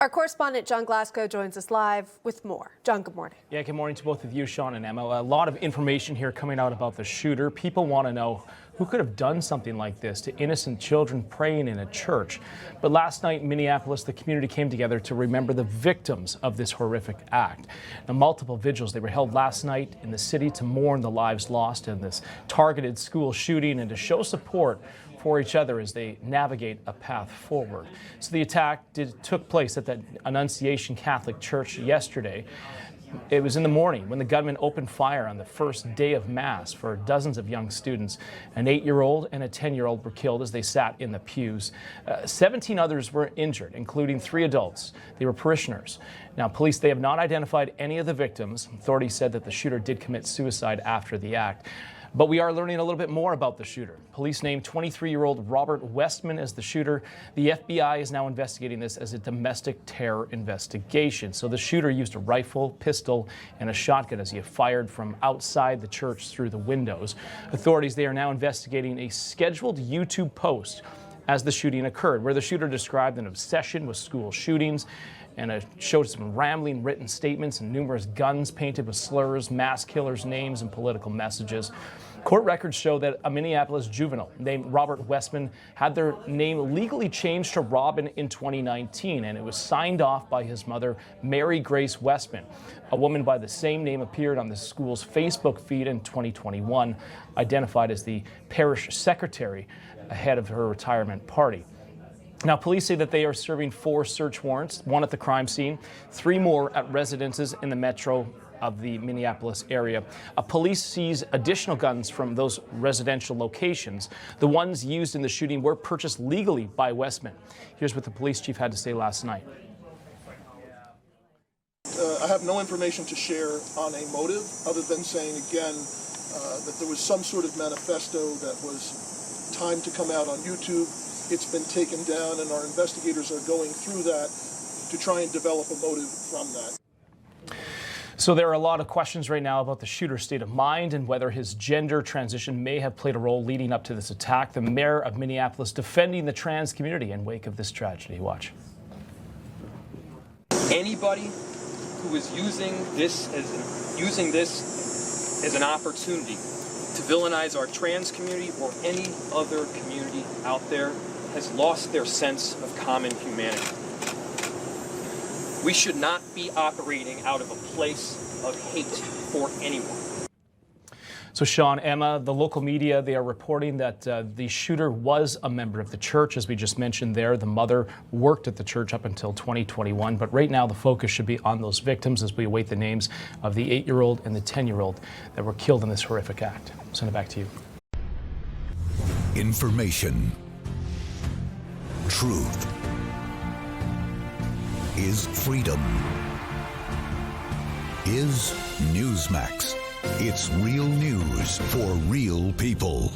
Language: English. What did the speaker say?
Our correspondent Jon Glasgow joins us live with more. Jon, good morning. Yeah, good morning to both of you, Sean and Emma. A lot of information here coming out about the shooter. People want to know who could have done something like this to innocent children praying in a church. But last night in Minneapolis, the community came together to remember the victims of this horrific act. Now, multiple vigils, they were held last night in the city to mourn the lives lost in this targeted school shooting and to show support for each other as they navigate a path forward. So the attack took place at the Annunciation Catholic Church yesterday. It was in the morning when the gunman opened fire on the first day of Mass for dozens of young students. An 8-year-old and a 10-year-old were killed as they sat in the pews. 17 others were injured, including 3 adults. They were parishioners. Now, police, they have not identified any of the victims. Authorities said that the shooter did commit suicide after the act. But we are learning a little bit more about the shooter. Police named 23-year-old Robert Westman as the shooter. The FBI is now investigating this as a domestic terror investigation. So the shooter used a rifle, pistol, and a shotgun as he fired from outside the church through the windows. Authorities, they are now investigating a scheduled YouTube post as the shooting occurred, where the shooter described an obsession with school shootings and showed some rambling written statements and numerous guns painted with slurs, mass killers' names, and political messages. Court records show that a Minneapolis juvenile named Robert Westman had their name legally changed to Robin in 2019, and it was signed off by his mother, Mary Grace Westman. A woman by the same name appeared on the school's Facebook feed in 2021, identified as the parish secretary ahead of her retirement party. Now, police say that they are serving 4 search warrants, 1 at the crime scene, 3 more at residences in the metro of the Minneapolis area. Police seized additional guns from those residential locations. The ones used in the shooting were purchased legally by Westman. Here's what the police chief had to say last night. I have no information to share on a motive other than saying again that there was some sort of manifesto that was timed to come out on YouTube. It's been taken down, and our investigators are going through that to try and develop a motive from that. So there are a lot of questions right now about the shooter's state of mind and whether his gender transition may have played a role leading up to this attack. The mayor of Minneapolis defending the trans community in wake of this tragedy. Watch. Anybody who is using this as an opportunity to villainize our trans community or any other community out there has lost their sense of common humanity. We should not be operating out of a place of hate for anyone. So Sean, Emma, the local media, they are reporting that the shooter was a member of the church, as we just mentioned there. The mother worked at the church up until 2021, but right now the focus should be on those victims as we await the names of the 8-year-old and the 10-year-old that were killed in this horrific act. Send it back to you. Information. Truth is freedom. Is NEWSMAX. It's real news for real people.